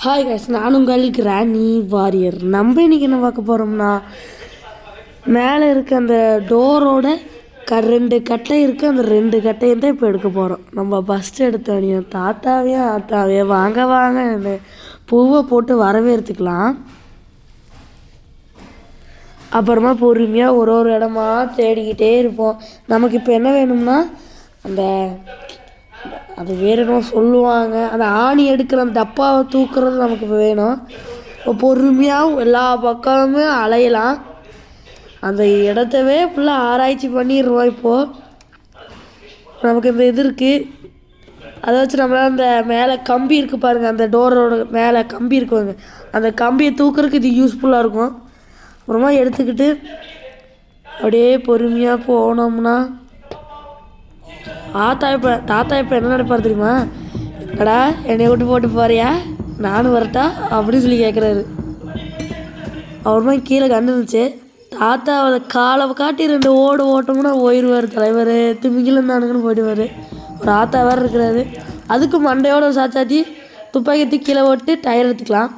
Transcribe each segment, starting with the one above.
Hi guys, நான் உங்கள் கிராணி வாரியர். நம்ம இன்றைக்கி என்ன பார்க்க போகிறோம்னா, மேலே இருக்க அந்த டோரோட ரெண்டு கட்டை இருக்குது. அந்த ரெண்டு கட்டையும் தான் இப்போ எடுக்க போகிறோம். நம்ம ஃபஸ்ட்டு எடுத்தோடனே தாத்தாவையும் ஆத்தாவையும் வாங்க வாங்க அந்த பூவை போட்டு வரவேற்றுக்கலாம். அப்புறமா பொறுமையாக ஒரு ஒரு இடமா தேடிக்கிட்டே இருப்போம். நமக்கு இப்போ என்ன வேணும்னா, அந்த அது வேறு என்ன சொல்லுவாங்க, அந்த ஆணி எடுக்கிற அந்த டப்பாவை தூக்குறது நமக்கு இப்போ வேணும். இப்போ பொறுமையாக எல்லா பக்கமுமே அலையலாம். அந்த இடத்தவே ஃபுல்லாக ஆராய்ச்சி பண்ணிடுவோம். இப்போது நமக்கு இந்த இது இருக்குது, அதை வச்சு நம்மளால் அந்த மேலே கம்பி இருக்குது பாருங்கள், அந்த டோரோட மேலே கம்பி இருக்குவாங்க, அந்த கம்பியை தூக்குறதுக்கு இது யூஸ்ஃபுல்லாக இருக்கும். அப்புறமா எடுத்துக்கிட்டு அப்படியே பொறுமையாக போனோம்னா, தாத்தா இப்போ என்ன நினைப்பார் தெரியுமா? என்னடா என்னை விட்டு போட்டு போறியா, நானும் வரட்டா அப்படின்னு சொல்லி கேட்குறாரு. அப்புறமா கீழே கண்டு இருந்துச்சு. தாத்தா அதை காலை காட்டி ரெண்டு ஓட்டம்னா போயிடுவார். தலைவர் திமிங்கிலும் தானுங்கன்னு போயிடுவார். ஒரு ஆத்தா வேறு இருக்கிறாரு. அதுக்கு மண்டையோட சாச்சாத்தி துப்பாக்கி கீழே ஓட்டு டயர் எடுத்துக்கலாம்.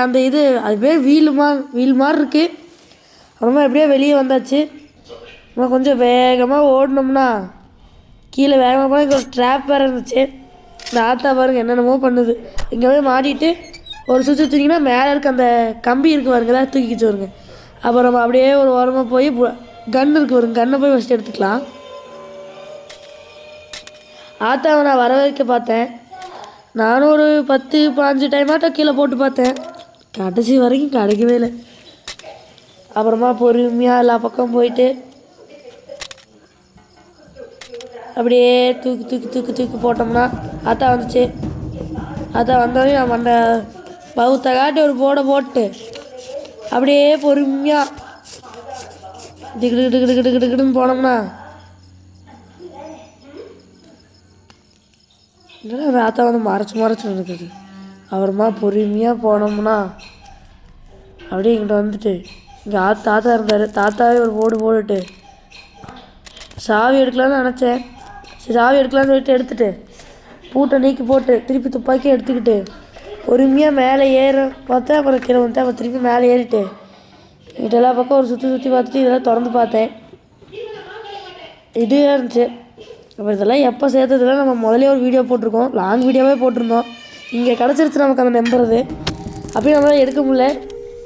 அந்த இது அதுவே வீல் மாதிரி இருக்குது. அப்புறமா எப்படியோ வெளியே வந்தாச்சு. நம்ம கொஞ்சம் வேகமாக ஓடினோம்னா கீழே வேகமாக போனால் இங்கே ஒரு ட்ராப் வேறு இருந்துச்சு. இந்த ஆத்தா பாருங்கள் என்னென்னமோ பண்ணுது. இங்கே போய் மாட்டிட்டு ஒரு சுற்றி தூக்கிங்கன்னா மேலே இருக்க அந்த கம்பி இருக்குது பாருங்க, தான் தூக்கிச்சு வருங்க. அப்புறம் நம்ம அப்படியே ஒரு ஓரமாக போய் கன் இருக்குது வருங்க, கன்னை போய் ஃபஸ்ட்டு எடுத்துக்கலாம். ஆத்தாவை நான் வர வைக்க பார்த்தேன். நானும் ஒரு 10-15 டைமாட்டம் கீழே போட்டு பார்த்தேன். கடைசி வரைக்கும் கிடைக்கவே இல்லை. அப்புறமா பொறுமையாக எல்லா பக்கம் போயிட்டு அப்படியே தூக்கி போட்டோம்னா ஆத்தா வந்துச்சு. ஆத்தா வந்தோடனே நம்ம அந்த பவுத்தை காட்டி ஒரு போட்டு அப்படியே பொறுமையாக டிக்கிட்டுன்னு போனோம்னா இல்லைன்னா அந்த ஆத்தா வந்து மறைச்சு நடக்குது. அப்புறமா பொறுமையாக போனோம்னா அப்படியே இங்கிட்ட வந்துட்டு இங்கே தாத்தா இருந்தார். தாத்தாவே ஒரு போட்டுட்டு சாவி எடுக்கலான்னு நினச்சேன். சாவி எடுக்கலான்னு சொல்லிட்டு எடுத்துகிட்டு பூட்டை நீக்கி போட்டு திருப்பி துப்பாக்கியை எடுத்துக்கிட்டு பொறுமையாக மேலே ஏற பார்த்தேன். அப்புறம் கீழே வந்துட்டேன். அப்புறம் திருப்பி மேலே ஏறிட்டு இங்கிட்ட எல்லா பக்கம் ஒரு சுற்றி பார்த்துட்டு இதெல்லாம் திறந்து பார்த்தேன். இதுவே இருந்துச்சு. அப்புறம் இதெல்லாம் எப்போ சேர்த்ததுலாம் நம்ம முதலே ஒரு வீடியோ போட்டிருக்கோம், லாங் வீடியோவே போட்டிருந்தோம். இங்கே கிடச்சிருச்சு நமக்கு அந்த நம்புறது. அப்பயும் நம்மளால் எடுக்க முடியல.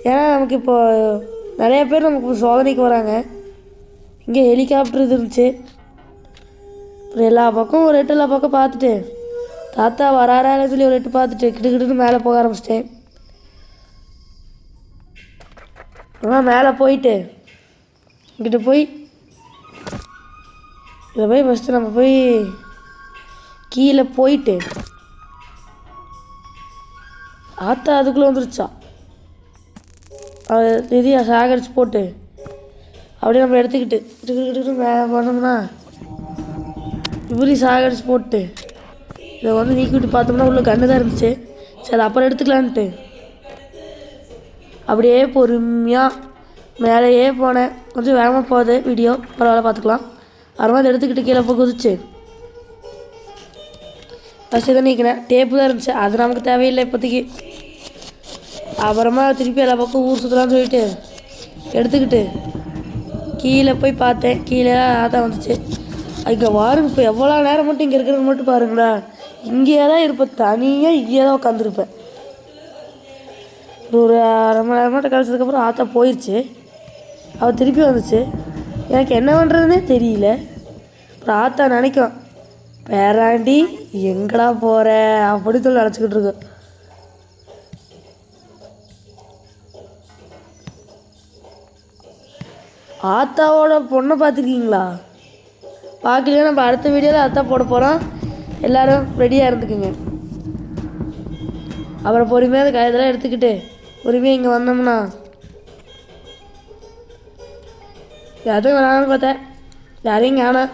ஏன்னா நமக்கு இப்போது நிறைய பேர் நமக்கு சோதனைக்கு வராங்க. இங்கே ஹெலிகாப்டர் இது இருந்துச்சு. அப்புறம் எல்லா பக்கம் ஒரு எல்லா பக்கம் பார்த்துட்டு தாத்தா வராரான்னு சொல்லி ஒரு பார்த்துட்டு கிட்டுன்னு மேலே போக ஆரம்பிச்சிட்டேன். அப்புறமா மேலே போயிட்டு இங்கிட்ட போய் இதை போய் ஃபஸ்ட்டு நம்ம போய் கீழே போயிட்டு ஆத்தா அதுக்குள்ளே வந்துருச்சா, அது இது சாகரிச்சு போட்டு அப்படியே நம்ம எடுத்துக்கிட்டு மேலே போனோம்னா இப்படி சாகடிச்சு போட்டு இதை வந்து நீக்கி விட்டு பார்த்தோம்னா உள்ள கன்று தான் இருந்துச்சு. சரி அப்புறம் எடுத்துக்கலான்ட்டு அப்படியே பொறுமையாக மேலேயே போனேன். கொஞ்சம் வேகமாக போகுது வீடியோ, பரவாயில்ல பார்த்துக்கலாம். அப்புறமா அதை எடுத்துக்கிட்டு கீழே போய் குதிச்சு ஃபஸ்ட்டு தான் நீக்கினேன். டேப்பு தான் இருந்துச்சு, அது நமக்கு தேவையில்லை இப்போதைக்கு. அப்புறமா திருப்பி எல்லா பக்கம் ஊர் சுற்றலான்னு சொல்லிட்டு எடுத்துக்கிட்டு கீழே போய் பார்த்தேன். கீழே ஆத்தா வந்துச்சு. இங்கே வாருங்க, இப்போ எவ்வளோ நேரம் மட்டும் இங்கே இருக்கிறது மட்டும் பாருங்களா. இங்கேயே தான் இருப்பேன், தனியாக இங்கேயே தான் உட்காந்துருப்பேன். ஒரு அரை மணி நேரம் மட்டும் கழிச்சதுக்கப்புறம் ஆத்தா போயிடுச்சு. அவள் திருப்பி வந்துச்சு. எனக்கு என்ன பண்ணுறதுனே தெரியல. அப்புறம் ஆத்தா நினைக்கும், பேராண்டி எங்கடா போகிற அப்படின்னு சொல்லி நினச்சிக்கிட்டு இருக்கேன். ஆத்தாவோட பொண்ணை பார்த்துருக்கீங்களா? பார்க்கலையா? நம்ம அடுத்த வீடியோவில் அதான் போட போகிறோம். எல்லோரும் ரெடியாக இருந்துக்குங்க. அப்புறம் பொறுமையாக அந்த இதெல்லாம் எடுத்துக்கிட்டு பொறுமையாக இங்கே வந்தோம்னா யாரும் வராங்கன்னு பார்த்தேன். யாரையும் காணோம்.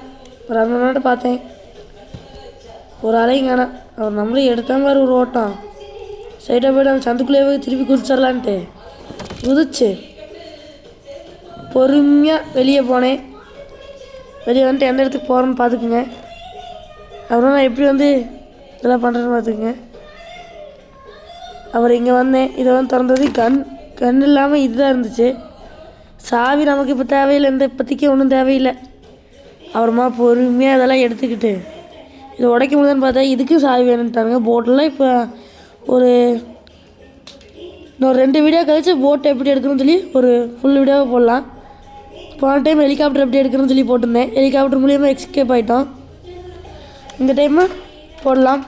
ஒரு 2 மணி நேரம் பார்த்தேன், ஒரு ஆளையும் காணோம். அவர் நம்மளும் எடுத்த மாதிரி ஒரு ஓட்டம் சைடாக போய்ட்டு அந்த சந்துக்குள்ளேயே போய் திருப்பி குதிச்சிடலான்ட்டு குதிச்சு பொறுமையாக வெளியே போனேன். வெளியே வந்துட்டு எந்த இடத்துக்கு போகிறோன்னு பார்த்துக்குங்க. அப்புறம் நான் எப்படி வந்து இதெல்லாம் பண்ணுறேன்னு பார்த்துக்குங்க. அப்புறம் இங்கே வந்தேன். இதை வந்து திறந்தது கண் இல்லாமல் இதுதான் இருந்துச்சு. சாவி நமக்கு இப்போ தேவையில்லை, இந்த இப்போதைக்கு ஒன்றும் தேவையில்லை. அப்புறமா பொறுமையாக அதெல்லாம் எடுத்துக்கிட்டு இதை உடைக்க முடியுதுன்னு பார்த்தா இதுக்கு சாவி வேணுன்ட்டானுங்க. போட்டெல்லாம் இப்போ ஒரு இன்னொரு 2 வீடியோ கழிச்சு போட்டை எப்படி எடுக்கணும்னு சொல்லி ஒரு ஃபுல் வீடியோவை போடலாம். போன டைம் ஹெலிகாப்டர் எப்படி எடுக்கணும்னு சொல்லி போட்டிருந்தேன். ஹெலிகாப்டர் மூலியமாக எஸ்கேப் ஆகிட்டோம். இந்த டைமு போடலாம்.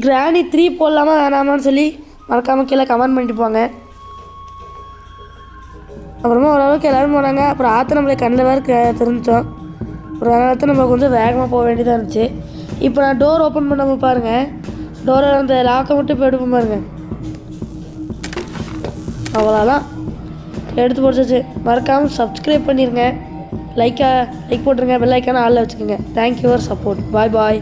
கிராணி 3 போடலாமா வேணாமான்னு சொல்லி மறக்காமல் கீழே கமெண்ட் பண்ணிட்டு போங்க. அப்புறமா ஓரளவுக்கு எல்லோரும் போனாங்க. அப்புறம் ஆற்று நம்மளை கண்ணில் வேறு தெரிஞ்சிட்டோம். ஒரு நேரத்தில் நம்ம கொஞ்சம் வேகமாக போக வேண்டியதாக இருந்துச்சு. இப்போ நான் டோர் ஓப்பன் பண்ணாமல் பாருங்கள். டோரை அந்த லாக்கை மட்டும் இப்போ எடுப்போம் பாருங்கள். அவ்வளோதான் எடுத்து போட்டுச்சு. மறக்காமல் சப்ஸ்கிரைப் பண்ணிடுங்க. லைக் போட்டுருங்க. பெல் ஐக்கான ஆளில் வச்சுக்கோங்க. Thank you for support. பாய்.